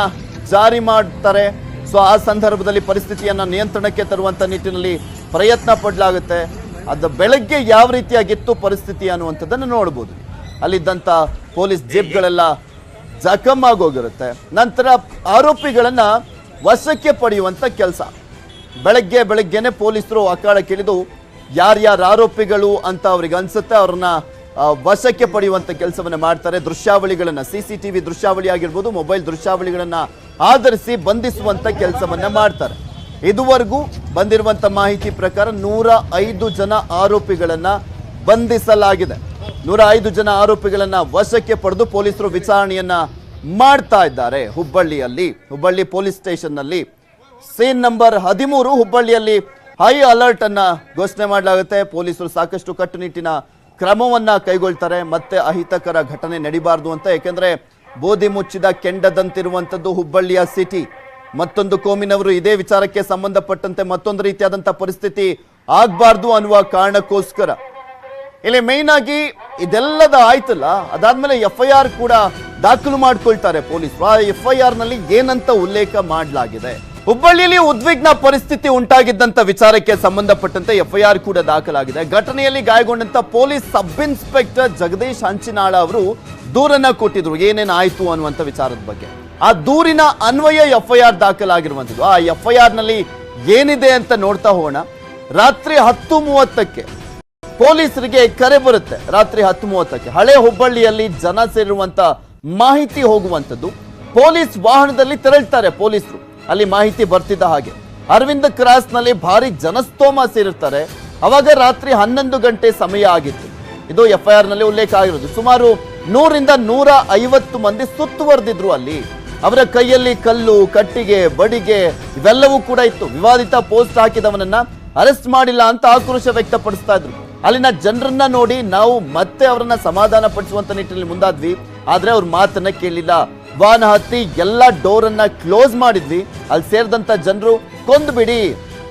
ಜಾರಿ ಮಾಡ್ತಾರೆ. ಸೊ ಆ ಸಂದರ್ಭದಲ್ಲಿ ಪರಿಸ್ಥಿತಿಯನ್ನ ನಿಯಂತ್ರಣಕ್ಕೆ ತರುವಂತ ನಿಟ್ಟಿನಲ್ಲಿ ಪ್ರಯತ್ನ ಪಡಲಾಗುತ್ತೆ. ಅದು ಬೆಳಗ್ಗೆ ಯಾವ ರೀತಿಯಾಗಿತ್ತು ಪರಿಸ್ಥಿತಿ ಅನ್ನುವಂಥದ್ದನ್ನು ನೋಡ್ಬೋದು. ಅಲ್ಲಿದ್ದಂಥ ಪೊಲೀಸ್ ಜೀಪ್ಗಳೆಲ್ಲ ಜಖಮ್ ಆಗೋಗಿರುತ್ತೆ. ನಂತರ ಆರೋಪಿಗಳನ್ನ ವಶಕ್ಕೆ ಪಡೆಯುವಂಥ ಕೆಲಸ ಬೆಳಗ್ಗೆನೆ ಪೊಲೀಸರು ಅಖಾಡಕ್ಕಿಳಿದು ಯಾರ್ಯಾರು ಆರೋಪಿಗಳು ಅಂತ ಅವ್ರಿಗೆ ಅನ್ಸುತ್ತೆ ಅವ್ರನ್ನ ವಶಕ್ಕೆ ಪಡೆಯುವಂಥ ಕೆಲಸವನ್ನ ಮಾಡ್ತಾರೆ. ದೃಶ್ಯಾವಳಿಗಳನ್ನ CCTV ದೃಶ್ಯಾವಳಿ ಆಗಿರ್ಬೋದು, ಮೊಬೈಲ್ ದೃಶ್ಯಾವಳಿಗಳನ್ನ ಆಧರಿಸಿ ಬಂಧಿಸುವಂತ ಕೆಲಸವನ್ನ ಮಾಡ್ತಾರೆ. ಇದುವರೆಗೂ ಬಂದಿರುವಂತ ಮಾಹಿತಿ ಪ್ರಕಾರ 105 ಜನ ಆರೋಪಿಗಳನ್ನ ಬಂಧಿಸಲಾಗಿದೆ. 105 ಜನ ಆರೋಪಿಗಳನ್ನ ವಶಕ್ಕೆ ಪಡೆದು ಪೊಲೀಸರು ವಿಚಾರಣೆಯನ್ನ ಮಾಡ್ತಾ ಇದ್ದಾರೆ. ಹುಬ್ಬಳ್ಳಿ ಪೊಲೀಸ್ ಸ್ಟೇಷನ್ ನಲ್ಲಿ ಸೀನ್ ನಂಬರ್ 13 ಹುಬ್ಬಳ್ಳಿಯಲ್ಲಿ ಹೈ ಅಲರ್ಟ್ ಅನ್ನ ಘೋಷಣೆ ಮಾಡಲಾಗುತ್ತೆ. ಪೊಲೀಸರು ಸಾಕಷ್ಟು ಕಟ್ಟುನಿಟ್ಟಿನ ಕ್ರಮವನ್ನ ಕೈಗೊಳ್ತಾರೆ. ಮತ್ತೆ ಅಹಿತಕರ ಘಟನೆ ನಡಿಬಾರ್ದು ಅಂತ. ಯಾಕೆಂದ್ರೆ ಬೋಧಿ ಮುಚ್ಚಿದ ಕೆಂಡದಂತಿರುವಂತದ್ದು ಹುಬ್ಬಳ್ಳಿಯ ಸಿಟಿ. ಮತ್ತೊಂದು ಕೋಮಿನವರು ಇದೇ ವಿಚಾರಕ್ಕೆ ಸಂಬಂಧಪಟ್ಟಂತೆ ಮತ್ತೊಂದು ರೀತಿಯಾದಂತಹ ಪರಿಸ್ಥಿತಿ ಆಗ್ಬಾರ್ದು ಅನ್ನುವ ಕಾರಣಕ್ಕೋಸ್ಕರ ಇಲ್ಲಿ ಮೇನ್ ಆಗಿ ಇದೆಲ್ಲದ ಆಯ್ತಲ್ಲ, ಅದಾದ್ಮೇಲೆ FIR ಕೂಡ ದಾಖಲು ಮಾಡ್ಕೊಳ್ತಾರೆ ಪೊಲೀಸರು. ಆ FIR ನಲ್ಲಿ ಏನಂತ ಉಲ್ಲೇಖ ಮಾಡಲಾಗಿದೆ, ಹುಬ್ಬಳ್ಳಿಯಲ್ಲಿ ಉದ್ವಿಗ್ನ ಪರಿಸ್ಥಿತಿ ಉಂಟಾಗಿದ್ದಂತ ವಿಚಾರಕ್ಕೆ ಸಂಬಂಧಪಟ್ಟಂತೆ FIR ಕೂಡ ದಾಖಲಾಗಿದೆ. ಘಟನೆಯಲ್ಲಿ ಗಾಯಗೊಂಡಂತ police sub inspector Jagadish Hanchinal ಅವರು ದೂರನ್ನ ಕೊಟ್ಟಿದ್ರು ಏನೇನು ಆಯ್ತು ಅನ್ನುವಂತ ವಿಚಾರದ ಬಗ್ಗೆ. ಆ ದೂರಿನ ಅನ್ವಯ FIR ದಾಖಲಾಗಿರುವಂಥದ್ದು. ಆ FIR ನಲ್ಲಿ ಏನಿದೆ ಅಂತ ನೋಡ್ತಾ ಹೋಗೋಣ. ರಾತ್ರಿ 10:30ಕ್ಕೆ ಪೊಲೀಸರಿಗೆ ಕರೆ ಬರುತ್ತೆ. ರಾತ್ರಿ 10:30ಕ್ಕೆ ಹಳೆ ಹುಬ್ಬಳ್ಳಿಯಲ್ಲಿ ಜನ ಸೇರಿರುವಂತ ಮಾಹಿತಿ ಹೋಗುವಂಥದ್ದು. ಪೊಲೀಸ್ ವಾಹನದಲ್ಲಿ ತೆರಳ್ತಾರೆ ಪೊಲೀಸರು. ಅಲ್ಲಿ ಮಾಹಿತಿ ಬರ್ತಿದ್ದ ಹಾಗೆ ಅರವಿಂದ್ ಕ್ರಾಸ್ ನಲ್ಲಿ ಭಾರಿ ಜನಸ್ತೋಮ ಸೇರಿರ್ತಾರೆ. ಅವಾಗ ರಾತ್ರಿ 11 ಗಂಟೆ ಸಮಯ ಆಗಿತ್ತು. ಇದು FIR ನಲ್ಲಿ ಉಲ್ಲೇಖ ಆಗಿರೋದು. ಸುಮಾರು 100ರಿಂದ 150 ಮಂದಿ ಸುತ್ತುವರೆದಿದ್ರು. ಅಲ್ಲಿ ಅವರ ಕೈಯಲ್ಲಿ ಕಲ್ಲು, ಕಟ್ಟಿಗೆ, ಬಡಿಗೆ ಇವೆಲ್ಲವೂ ಕೂಡ ಇತ್ತು. ವಿವಾದಿತ ಪೋಸ್ಟ್ ಹಾಕಿದವನನ್ನ ಅರೆಸ್ಟ್ ಮಾಡಿಲ್ಲ ಅಂತ ಆಕ್ರೋಶ ವ್ಯಕ್ತಪಡಿಸ್ತಾ ಇದ್ರು. ಅಲ್ಲಿನ ಜನರನ್ನ ನೋಡಿ ನಾವು ಮತ್ತೆ ಅವರನ್ನ ಸಮಾಧಾನ ಪಡಿಸುವಂತ ನಿಟ್ಟಿನಲ್ಲಿ ಮುಂದಾದ್ವಿ. ಆದ್ರೆ ಅವ್ರ ಮಾತನ್ನ ಕೇಳಿಲ್ಲ. ವಾಹನ ಹತ್ತಿ ಎಲ್ಲ ಡೋರ್ ಅನ್ನ ಕ್ಲೋಸ್ ಮಾಡಿದ್ವಿ. ಅಲ್ಲಿ ಸೇರಿದಂತ ಜನರು ಕೊಂದು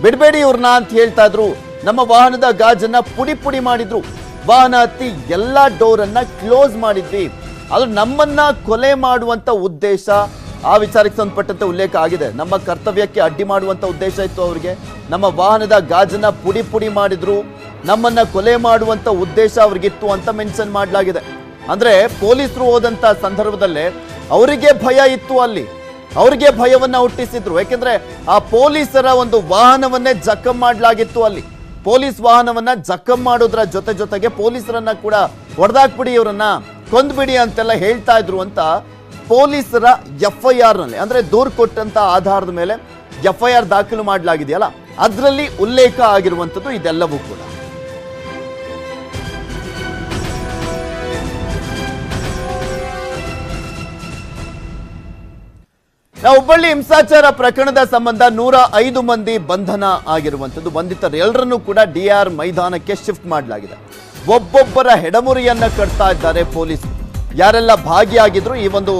ಬಿಡಬೇಡಿ ಇವ್ರನ್ನ ಅಂತ ಹೇಳ್ತಾ ಇದ್ರು. ನಮ್ಮ ವಾಹನದ ಗಾಜನ್ನ ಪುಡಿ ಮಾಡಿದ್ರು. ವಾಹನ ಹತ್ತಿ ಎಲ್ಲ ಡೋರ್ ಅನ್ನ ಕ್ಲೋಸ್ ಮಾಡಿದ್ವಿ. ಅದು ನಮ್ಮನ್ನ ಕೊಲೆ ಮಾಡುವಂತ ಉದ್ದೇಶ ಆ ವಿಚಾರಕ್ಕೆ ಸಂಬಂಧಪಟ್ಟಂತೆ ಉಲ್ಲೇಖ ಆಗಿದೆ. ನಮ್ಮ ಕರ್ತವ್ಯಕ್ಕೆ ಅಡ್ಡಿ ಮಾಡುವಂತ ಉದ್ದೇಶ ಇತ್ತು ಅವರಿಗೆ. ನಮ್ಮ ವಾಹನದ ಗಾಜನ್ನ ಪುಡಿ ಮಾಡಿದ್ರು. ನಮ್ಮನ್ನ ಕೊಲೆ ಮಾಡುವಂತ ಉದ್ದೇಶ ಅವ್ರಿಗಿತ್ತು ಅಂತ ಮೆನ್ಷನ್ ಮಾಡಲಾಗಿದೆ. ಅಂದ್ರೆ ಪೊಲೀಸರು ಹೋದಂತ ಸಂದರ್ಭದಲ್ಲೇ ಅವರಿಗೆ ಭಯ ಇತ್ತು. ಅಲ್ಲಿ ಅವರಿಗೆ ಭಯವನ್ನ ಹುಟ್ಟಿಸಿದ್ರು. ಯಾಕೆಂದ್ರೆ ಆ ಪೊಲೀಸರ ಒಂದು ವಾಹನವನ್ನೇ ಜಖಮ್ ಮಾಡಲಾಗಿತ್ತು. ಅಲ್ಲಿ ಪೊಲೀಸ್ ವಾಹನವನ್ನ ಜಖಮ್ ಮಾಡೋದ್ರ ಜೊತೆಗೆ ಪೊಲೀಸರನ್ನ ಕೂಡ ಹೊಡೆದಾಕ್ಬಿಡಿ, ಇವರನ್ನ ಕೊಂದ್ಬಿಡಿ ಅಂತೆಲ್ಲ ಹೇಳ್ತಾ ಇದ್ರು ಅಂತ ಪೊಲೀಸರ FIR ನಲ್ಲಿ, ಅಂದ್ರೆ ದೂರು ಕೊಟ್ಟಂತ ಆಧಾರದ ಮೇಲೆ FIR ದಾಖಲು ಮಾಡಲಾಗಿದೆಯಲ್ಲ, ಅದರಲ್ಲಿ ಉಲ್ಲೇಖ ಆಗಿರುವಂತದ್ದು ಇದೆಲ್ಲವೂ ಕೂಡ. ಹುಬ್ಬಳ್ಳಿ ಹಿಂಸಾಚಾರ ಪ್ರಕರಣದ ಸಂಬಂಧ 105 ಮಂದಿ ಬಂಧನ ಆಗಿರುವಂತದ್ದು. ಬಂಧಿತರೆಲ್ಲರನ್ನೂ ಕೂಡ DR ಮೈದಾನಕ್ಕೆ ಶಿಫ್ಟ್ ಮಾಡಲಾಗಿದೆ. ಒಬ್ಬೊಬ್ಬರ ಹೆಡಮುರಿಯನ್ನ ಕಟ್ತಾ ಇದ್ದಾರೆ ಪೊಲೀಸರು. ಯಾರೆಲ್ಲ ಭಾಗಿಯಾಗಿದ್ರು ಈ ಒಂದು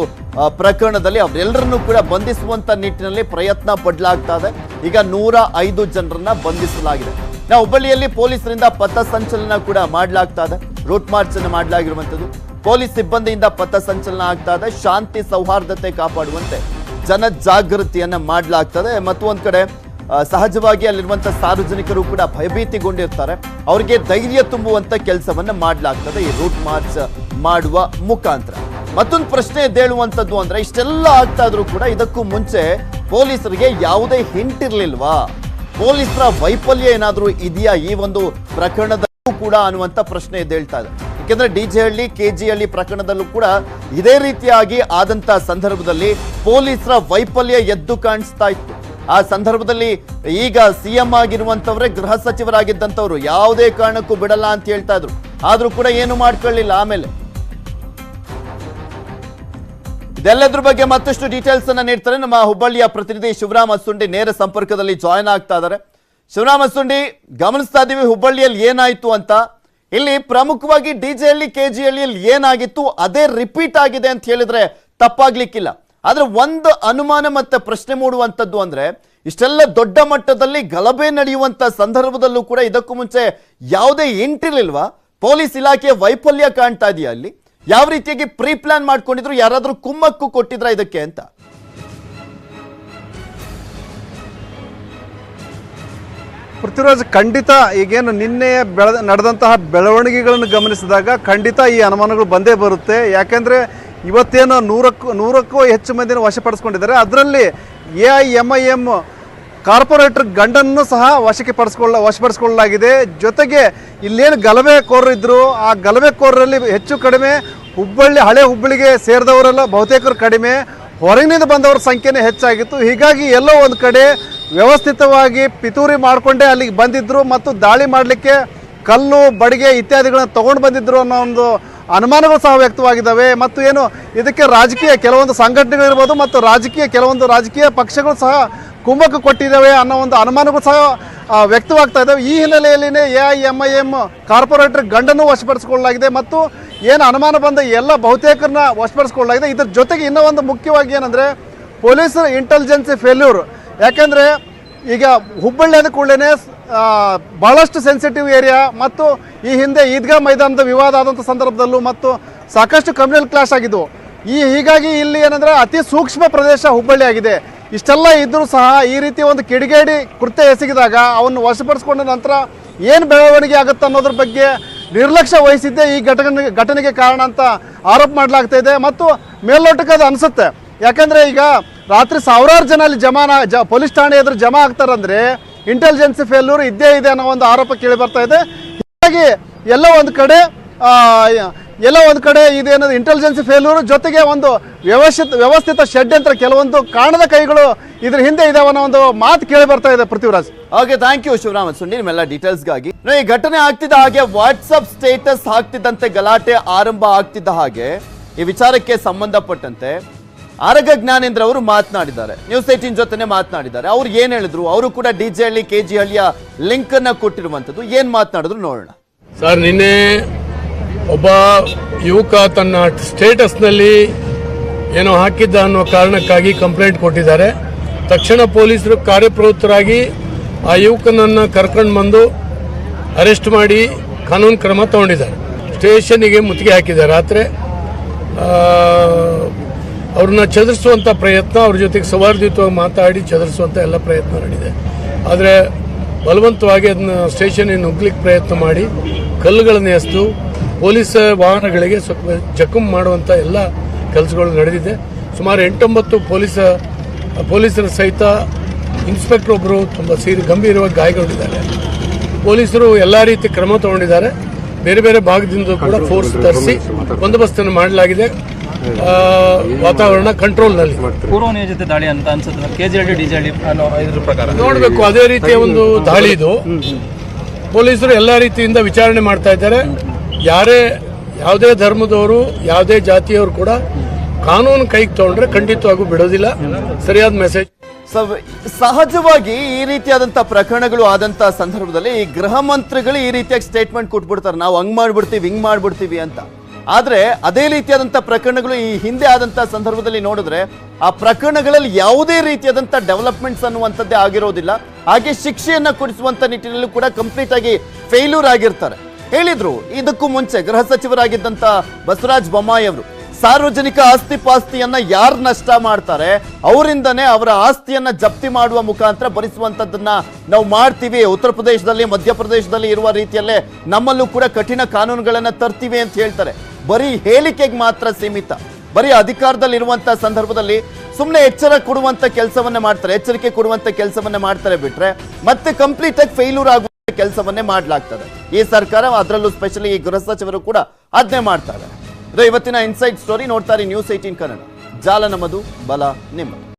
ಪ್ರಕರಣದಲ್ಲಿ ಅವರೆಲ್ಲರನ್ನೂ ಕೂಡ ಬಂಧಿಸುವಂತ ನಿಟ್ಟಿನಲ್ಲಿ ಪ್ರಯತ್ನ ಪಡಲಾಗ್ತಾ ಇದೆ. ಈಗ 105 ಜನರನ್ನ ಬಂಧಿಸಲಾಗಿದೆ. ಹುಬ್ಬಳ್ಳಿಯಲ್ಲಿ ಪೊಲೀಸರಿಂದ ಪಥಸಂಚಲನ ಕೂಡ ಮಾಡಲಾಗ್ತಾ ಇದೆ. ರೂಟ್ ಮಾರ್ಚ್ ಅನ್ನು ಮಾಡಲಾಗಿರುವಂತದ್ದು. ಪೊಲೀಸ್ ಸಿಬ್ಬಂದಿಯಿಂದ ಪಥಸಂಚಲನ ಆಗ್ತಾ ಇದೆ. ಶಾಂತಿ ಸೌಹಾರ್ದತೆ ಕಾಪಾಡುವಂತೆ ಜನ ಜಾಗೃತಿಯನ್ನ ಮಾಡಲಾಗ್ತದೆ. ಮತ್ತು ಒಂದ್ ಕಡೆ ಸಹಜವಾಗಿ ಅಲ್ಲಿರುವಂತಹ ಸಾರ್ವಜನಿಕರು ಕೂಡ ಭಯಭೀತಿಗೊಂಡಿರ್ತಾರೆ. ಅವರಿಗೆ ಧೈರ್ಯ ತುಂಬುವಂತ ಕೆಲಸವನ್ನ ಮಾಡಲಾಗ್ತದೆ ಈ ರೂಟ್ ಮಾರ್ಚ್ ಮಾಡುವ ಮುಖಾಂತರ. ಮತ್ತೊಂದು ಪ್ರಶ್ನೆ ಎದ್ದೇಳುವಂತದ್ದು ಅಂದ್ರೆ, ಇಷ್ಟೆಲ್ಲ ಆಗ್ತಾ ಇದ್ರು ಕೂಡ ಇದಕ್ಕೂ ಮುಂಚೆ ಪೊಲೀಸರಿಗೆ ಯಾವುದೇ ಹಿಂಟ್ ಇರ್ಲಿಲ್ವಾ? ಪೊಲೀಸರ ವೈಫಲ್ಯ ಏನಾದ್ರೂ ಇದೆಯಾ ಈ ಒಂದು ಪ್ರಕರಣದಲ್ಲೂ ಕೂಡ ಅನ್ನುವಂತ ಪ್ರಶ್ನೆ ಎದ್ದೇಳ್ತಾ ಇದೆ. ಯಾಕೆಂದ್ರೆ DJ ಹಳ್ಳಿ, KG ಹಳ್ಳಿ ಪ್ರಕರಣದಲ್ಲೂ ಕೂಡ ಇದೇ ರೀತಿಯಾಗಿ ಆದಂತ ಸಂದರ್ಭದಲ್ಲಿ ಪೊಲೀಸರ ವೈಫಲ್ಯ ಎದ್ದು ಕಾಣಿಸ್ತಾ ಇತ್ತು. ಆ ಸಂದರ್ಭದಲ್ಲಿ ಈಗ CM ಆಗಿರುವಂತವ್ರೆ ಗೃಹ ಸಚಿವರಾಗಿದ್ದಂಥವ್ರು ಯಾವುದೇ ಕಾರಣಕ್ಕೂ ಬಿಡಲ್ಲ ಅಂತ ಹೇಳ್ತಾ ಇದ್ರು. ಆದ್ರೂ ಕೂಡ ಏನು ಮಾಡ್ಕೊಳ್ಳಿಲ್ಲ. ಆಮೇಲೆ ಇದೆಲ್ಲದ್ರ ಬಗ್ಗೆ ಮತ್ತಷ್ಟು ಡೀಟೇಲ್ಸ್ ಅನ್ನ ನೀಡ್ತಾರೆ ನಮ್ಮ ಹುಬ್ಬಳ್ಳಿಯ ಪ್ರತಿನಿಧಿ ಶಿವರಾಮ್ ಅಸುಂಡಿ. ನೇರ ಸಂಪರ್ಕದಲ್ಲಿ ಜಾಯ್ನ್ ಆಗ್ತಾ ಇದ್ದಾರೆ. ಶಿವರಾಮ್ ಅಸುಂಡಿ, ಗಮನಿಸ್ತಾ ಇದೀವಿ ಹುಬ್ಬಳ್ಳಿಯಲ್ಲಿ ಏನಾಯ್ತು ಅಂತ. ಇಲ್ಲಿ ಪ್ರಮುಖವಾಗಿ DJ ಹಳ್ಳಿ, KG ಹಳ್ಳಿಯಲ್ಲಿ ಏನಾಗಿತ್ತು ಅದೇ ರಿಪೀಟ್ ಆಗಿದೆ ಅಂತ ಹೇಳಿದ್ರೆ ತಪ್ಪಾಗ್ಲಿಕ್ಕಿಲ್ಲ. ಆದ್ರೆ ಒಂದು ಅನುಮಾನ ಮತ್ತೆ ಪ್ರಶ್ನೆ ಮೂಡುವಂತದ್ದು ಅಂದ್ರೆ, ಇಷ್ಟೆಲ್ಲ ದೊಡ್ಡ ಮಟ್ಟದಲ್ಲಿ ಗಲಭೆ ನಡೆಯುವಂತ ಸಂದರ್ಭದಲ್ಲೂ ಕೂಡ ಇದಕ್ಕೂ ಮುಂಚೆ ಯಾವುದೇ ಇಂಟಿರ್ಲಿಲ್ವಾ? ಪೊಲೀಸ್ ಇಲಾಖೆ ವೈಫಲ್ಯ ಕಾಣ್ತಾ ಇದೆಯಾ ಅಲ್ಲಿ? ಯಾವ ರೀತಿಯಾಗಿ ಪ್ರೀ ಪ್ಲಾನ್ ಮಾಡ್ಕೊಂಡಿದ್ರು, ಯಾರಾದ್ರೂ ಕುಮ್ಮಕ್ಕು ಕೊಟ್ಟಿದ್ರ ಇದಕ್ಕೆ ಅಂತ? ಪೃಥ್ವಿರಾಜ್, ಖಂಡಿತ ಈಗೇನು ನಿನ್ನೆ ನಡೆದಂತಹ ಬೆಳವಣಿಗೆಗಳನ್ನು ಗಮನಿಸಿದಾಗ ಖಂಡಿತ ಈ ಅನುಮಾನಗಳು ಬಂದೇ ಬರುತ್ತೆ. ಯಾಕೆಂದರೆ ಇವತ್ತೇನು ನೂರಕ್ಕೂ ಹೆಚ್ಚು ಮಂದಿನ ವಶಪಡಿಸ್ಕೊಂಡಿದ್ದಾರೆ. ಅದರಲ್ಲಿ AIMIM ಕಾರ್ಪೊರೇಟರ್ ಗಂಡನ್ನು ಸಹ ವಶಪಡಿಸಿಕೊಳ್ಳಲಾಗಿದೆ. ಜೊತೆಗೆ ಇಲ್ಲೇನು ಗಲಭೆಕೋರರು ಇದ್ದರು, ಆ ಗಲಭೆಕೋರರಲ್ಲಿ ಹೆಚ್ಚು ಕಡಿಮೆ ಹಳೆ ಹುಬ್ಬಳ್ಳಿಗೆ ಸೇರಿದವರೆಲ್ಲ ಬಹುತೇಕರು ಕಡಿಮೆ, ಹೊರಗಿನಿಂದ ಬಂದವರ ಸಂಖ್ಯೆನೇ ಹೆಚ್ಚಾಗಿತ್ತು. ಹೀಗಾಗಿ ಎಲ್ಲೋ ಒಂದು ಕಡೆ ವ್ಯವಸ್ಥಿತವಾಗಿ ಪಿತೂರಿ ಮಾಡಿಕೊಂಡೇ ಅಲ್ಲಿಗೆ ಬಂದಿದ್ದರು ಮತ್ತು ದಾಳಿ ಮಾಡಲಿಕ್ಕೆ ಕಲ್ಲು, ಬಡಿಗೆ ಇತ್ಯಾದಿಗಳನ್ನು ತೊಗೊಂಡು ಬಂದಿದ್ದರು ಅನ್ನೋ ಒಂದು ಅನುಮಾನಗಳು ಸಹ ವ್ಯಕ್ತವಾಗಿದ್ದಾವೆ. ಮತ್ತು ಏನು ಇದಕ್ಕೆ ರಾಜಕೀಯ ಕೆಲವೊಂದು ಸಂಘಟನೆಗಳಿರ್ಬೋದು ಮತ್ತು ಕೆಲವೊಂದು ರಾಜಕೀಯ ಪಕ್ಷಗಳು ಸಹ ಕುಮ್ಮಕ್ಕು ಕೊಟ್ಟಿದ್ದಾವೆ ಅನ್ನೋ ಒಂದು ಅನುಮಾನಗಳು ಸಹ ವ್ಯಕ್ತವಾಗ್ತಾ ಇದ್ದಾವೆ. ಈ ಹಿನ್ನೆಲೆಯಲ್ಲಿನೇ AIMIM ಕಾರ್ಪೊರೇಟರ್ ಗಂಡನ್ನು ವಶಪಡಿಸಿಕೊಳ್ಳಲಾಗಿದೆ ಮತ್ತು ಏನು ಅನುಮಾನ ಬಂದ ಎಲ್ಲ ಬಹುತೇಕರನ್ನ ವಶಪಡಿಸಿಕೊಳ್ಳಲಾಗಿದೆ. ಇದರ ಜೊತೆಗೆ ಇನ್ನೂ ಒಂದು ಮುಖ್ಯವಾಗಿ ಏನಂದರೆ ಪೊಲೀಸರ ಇಂಟೆಲಿಜೆನ್ಸಿ ಫೇಲ್ಯೂರ್. ಯಾಕೆಂದರೆ ಈಗ ಹುಬ್ಬಳ್ಳಿ ಅಂದ ಕೂಡಲೇ ಭಾಳಷ್ಟು ಸೆನ್ಸಿಟಿವ್ ಏರಿಯಾ ಮತ್ತು ಈ ಹಿಂದೆ ಈದ್ಗಾ ಮೈದಾನದ ವಿವಾದ ಆದಂಥ ಸಂದರ್ಭದಲ್ಲೂ ಮತ್ತು ಸಾಕಷ್ಟು ಕಮ್ಯುನಲ್ ಕ್ಲಾಶ್ ಆಗಿದ್ದವು. ಹೀಗಾಗಿ ಇಲ್ಲಿ ಏನಂದರೆ ಅತಿ ಸೂಕ್ಷ್ಮ ಪ್ರದೇಶ ಹುಬ್ಬಳ್ಳಿ ಆಗಿದೆ. ಇಷ್ಟೆಲ್ಲ ಇದ್ದರೂ ಸಹ ಈ ರೀತಿ ಒಂದು ಕಿಡಿಗೇಡಿ ಕೃತ್ಯ ಎಸಗಿದಾಗ ಅವನ್ನು ವಶಪಡಿಸಿಕೊಂಡ ನಂತರ ಏನು ಬೆಳವಣಿಗೆ ಆಗುತ್ತೆ ಅನ್ನೋದ್ರ ಬಗ್ಗೆ ನಿರ್ಲಕ್ಷ್ಯ ವಹಿಸಿದ್ದೇ ಈ ಘಟನೆಗೆ ಕಾರಣ ಅಂತ ಆರೋಪ ಮಾಡಲಾಗ್ತಾ ಇದೆ. ಮತ್ತು ಮೇಲ್ನೋಟಕ್ಕೆ ಅದು ಅನಿಸುತ್ತೆ. ಯಾಕಂದರೆ ಈಗ ರಾತ್ರಿ ಸಾವಿರಾರು ಜನ ಅಲ್ಲಿ ಪೊಲೀಸ್ ಠಾಣೆ ಎದುರು ಜಮಾ ಆಗ್ತಾರಂದ್ರೆ ಇಂಟೆಲಿಜೆನ್ಸಿ ಫೇಲ್ಯೂರ್ ಇದ್ದೇ ಇದೆ ಅನ್ನೋ ಒಂದು ಆರೋಪ ಕೇಳಿ ಬರ್ತಾ ಇದೆ. ಹೀಗಾಗಿ ಎಲ್ಲ ಒಂದು ಕಡೆ ಇದೇನದು ಇಂಟೆಲಿಜೆನ್ಸಿ ಫೇಲ್ಯೂರ್ ಜೊತೆಗೆ ಒಂದು ವ್ಯವಸ್ಥಿತ ಷಡ್ಯಂತ್ರ, ಕೆಲವೊಂದು ಕಾಣದ ಕೈಗಳು ಇದ್ರ ಹಿಂದೆ ಇದಾವೆ ಅನ್ನೋ ಒಂದು ಮಾತು ಕೇಳಿ ಬರ್ತಾ ಇದೆ. Prithviraj, okay, thank you Shivarama Sundi ನಿಮ್ಮೆಲ್ಲ ಡೀಟೇಲ್ಸ್ಗಾಗಿ. ಈ ಘಟನೆ ಆಗ್ತಿದ್ದ ಹಾಗೆ ವಾಟ್ಸಪ್ ಸ್ಟೇಟಸ್ ಹಾಕ್ತಿದ್ದಂತೆ ಗಲಾಟೆ ಆರಂಭ ಆಗ್ತಿದ್ದ ಹಾಗೆ ಈ ವಿಚಾರಕ್ಕೆ ಸಂಬಂಧಪಟ್ಟಂತೆ ಆರಗ ಜ್ಞಾನೇಂದ್ರ ಅವರು ಮಾತನಾಡಿದ್ದಾರೆ, ನ್ಯೂಸ್ 18 ಜೊತೆನೆ ಮಾತನಾಡಿದ್ದಾರೆ. ಅವ್ರು ಏನ್ ಹೇಳಿದ್ರು, ಅವರು ಕೂಡ DJ ಹಳ್ಳಿ KG ಹಳ್ಳಿಯ ಲಿಂಕ್ ಅನ್ನ ಕೊಟ್ಟಿರುವಂತದ್ದು, ಏನ್ ಮಾತನಾಡಿದ್ರು ನೋಡೋಣ. ಸರ್, ನಿನ್ನೆ ಒಬ್ಬ ಯುವಕ ತನ್ನ ಸ್ಟೇಟಸ್ನಲ್ಲಿ ಏನೋ ಹಾಕಿದ್ದ ಅನ್ನೋ ಕಾರಣಕ್ಕಾಗಿ ಕಂಪ್ಲೇಂಟ್ ಕೊಟ್ಟಿದ್ದಾರೆ. ತಕ್ಷಣ ಪೊಲೀಸರು ಕಾರ್ಯಪ್ರವೃತ್ತರಾಗಿ ಆ ಯುವಕನನ್ನು ಕರ್ಕೊಂಡು ಬಂದು ಅರೆಸ್ಟ್ ಮಾಡಿ ಕಾನೂನು ಕ್ರಮ ತಗೊಂಡಿದ್ದಾರೆ. ಸ್ಟೇಷನ್ನಿಗೆ ಮುತ್ತಿಗೆ ಹಾಕಿದ್ದಾರೆ. ರಾತ್ರಿ ಅವ್ರನ್ನ ಚದುರಿಸುವಂಥ ಪ್ರಯತ್ನ, ಅವ್ರ ಜೊತೆಗೆ ಸೌಹಾರ್ದಯುತವಾಗಿ ಮಾತಾಡಿ ಚದುರಿಸುವಂಥ ಎಲ್ಲ ಪ್ರಯತ್ನ ನಡೆದಿದೆ. ಆದರೆ ಬಲವಂತವಾಗಿ ಅದನ್ನ ಸ್ಟೇಷನ್ಗೆ ನುಗ್ಲಿಕ್ಕೆ ಪ್ರಯತ್ನ ಮಾಡಿ ಕಲ್ಲುಗಳನ್ನು ಎಸೆದು ಪೊಲೀಸ್ ವಾಹನಗಳಿಗೆ ಸ್ವಲ್ಪ ಜಖಂ ಮಾಡುವಂಥ ಎಲ್ಲ ಕೆಲಸಗಳು ನಡೆದಿದೆ. ಸುಮಾರು 8-9 ಪೊಲೀಸರ ಸಹಿತ ಇನ್ಸ್ಪೆಕ್ಟರ್ ಒಬ್ಬರು ತುಂಬ ಗಂಭೀರವಾಗಿ ಗಾಯಗೊಂಡಿದ್ದಾರೆ. ಪೊಲೀಸರು ಎಲ್ಲ ರೀತಿ ಕ್ರಮ ತಗೊಂಡಿದ್ದಾರೆ. ಬೇರೆ ಬೇರೆ ಭಾಗದಿಂದ ಕೂಡ ಫೋರ್ಸ್ ತರಿಸಿ ಬಂದೋಬಸ್ತನ್ನು ಮಾಡಲಾಗಿದೆ. ವಾತಾವರಣ ಕಂಟ್ರೋಲ್ನಲ್ಲಿ. ಪೂರ್ವ ನಿಯೋಜಿತ ದಾಳಿ ಅಂತ ಅನ್ಸುತ್ತೆ KG ಹಳ್ಳಿ DJ ಹಳ್ಳಿ ಅನ್ನೋ ಇದ್ರ ಪ್ರಕಾರ ನೋಡಬೇಕು. ಅದೇ ರೀತಿಯ ಒಂದು ದಾಳಿ ಇದು. ಪೊಲೀಸರು ಎಲ್ಲ ರೀತಿಯಿಂದ ವಿಚಾರಣೆ ಮಾಡ್ತಾ ಇದ್ದಾರೆ. ಯಾವುದೇ ಧರ್ಮದವರು, ಯಾವುದೇ ಜಾತಿಯವರು ಕೂಡ ಕಾನೂನು ಕೈಗೆ ತಗೊಂಡ್ರೆ ಖಂಡಿತವಾಗೂ ಬಿಡೋದಿಲ್ಲ. ಸರಿಯಾದ ಮೆಸೇಜ್. ಸಹಜವಾಗಿ ಈ ರೀತಿಯಾದಂತ ಪ್ರಕರಣಗಳು ಆದಂತ ಸಂದರ್ಭದಲ್ಲಿ ಈ ಗೃಹ ಮಂತ್ರಿಗಳು ಈ ರೀತಿಯಾಗಿ ಸ್ಟೇಟ್ಮೆಂಟ್ ಕೊಟ್ಬಿಡ್ತಾರೆ, ನಾವು ಹಂಗ್ ಮಾಡ್ಬಿಡ್ತೀವಿ ಹಿಂಗ್ ಮಾಡ್ಬಿಡ್ತೀವಿ ಅಂತ. ಆದ್ರೆ ಅದೇ ರೀತಿಯಾದಂತ ಪ್ರಕರಣಗಳು ಈ ಹಿಂದೆ ಆದಂತ ಸಂದರ್ಭದಲ್ಲಿ ನೋಡಿದ್ರೆ ಆ ಪ್ರಕರಣಗಳಲ್ಲಿ ಯಾವುದೇ ರೀತಿಯಾದಂತ ಡೆವಲಪ್ಮೆಂಟ್ಸ್ ಅನ್ನುವಂಥದ್ದೇ ಆಗಿರೋದಿಲ್ಲ. ಹಾಗೆ ಶಿಕ್ಷೆಯನ್ನ ಕೊಡಿಸುವಂತ ನಿಟ್ಟಿನಲ್ಲೂ ಕೂಡ ಕಂಪ್ಲೀಟ್ ಆಗಿ ಫೇಲ್ಯೂರ್ ಆಗಿರ್ತಾರೆ. ಹೇಳಿದ್ರು ಇದಕ್ಕೂ ಮುಂಚೆ ಗೃಹ ಸಚಿವರಾಗಿದ್ದಂತ ಬಸವರಾಜ ಬೊಮ್ಮಾಯಿ ಅವರು, ಸಾರ್ವಜನಿಕ ಆಸ್ತಿ ಪಾಸ್ತಿಯನ್ನ ಯಾರು ನಷ್ಟ ಮಾಡ್ತಾರೆ ಅವರಿಂದನೇ ಅವರ ಆಸ್ತಿಯನ್ನ ಜಪ್ತಿ ಮಾಡುವ ಮುಖಾಂತರ ಭರಿಸುವಂತದ್ದನ್ನ ನಾವು ಮಾಡ್ತೀವಿ. ಉತ್ತರ ಪ್ರದೇಶದಲ್ಲಿ, ಮಧ್ಯಪ್ರದೇಶದಲ್ಲಿ ಇರುವ ರೀತಿಯಲ್ಲೇ ನಮ್ಮಲ್ಲೂ ಕೂಡ ಕಠಿಣ ಕಾನೂನುಗಳನ್ನ ತರ್ತೀವಿ ಅಂತ ಹೇಳ್ತಾರೆ. ಬರೀ ಹೇಳಿಕೆಗೆ ಮಾತ್ರ ಸೀಮಿತ. ಬರೀ ಅಧಿಕಾರದಲ್ಲಿ ಇರುವಂತ ಸಂದರ್ಭದಲ್ಲಿ ಸುಮ್ಮನೆ ಎಚ್ಚರಿಕೆ ಕೊಡುವಂತ ಕೆಲಸವನ್ನ ಮಾಡ್ತಾರೆ ಬಿಟ್ರೆ ಮತ್ತೆ ಕಂಪ್ಲೀಟ್ ಆಗಿ ಫೇಲ್ಯೂರ್ ಆಗುವ ಕೆಲಸವನ್ನೇ ಮಾಡಲಾಗ್ತದೆ ಈ ಸರ್ಕಾರ. ಅದರಲ್ಲೂ ಸ್ಪೆಷಲಿ ಈ ಗೃಹ ಸಚಿವರು ಕೂಡ ಅದನ್ನೇ ಮಾಡ್ತಾರೆ. ಇವತ್ತಿನ ಇನ್ಸೈಡ್ ಸ್ಟೋರಿ ನೋಡ್ತಾರೆ ನ್ಯೂಸ್ 18 ಕನ್ನಡ. ಜಾಲ ನಮ್ಮದು, ಬಲ ನಿಮ್ಮದು.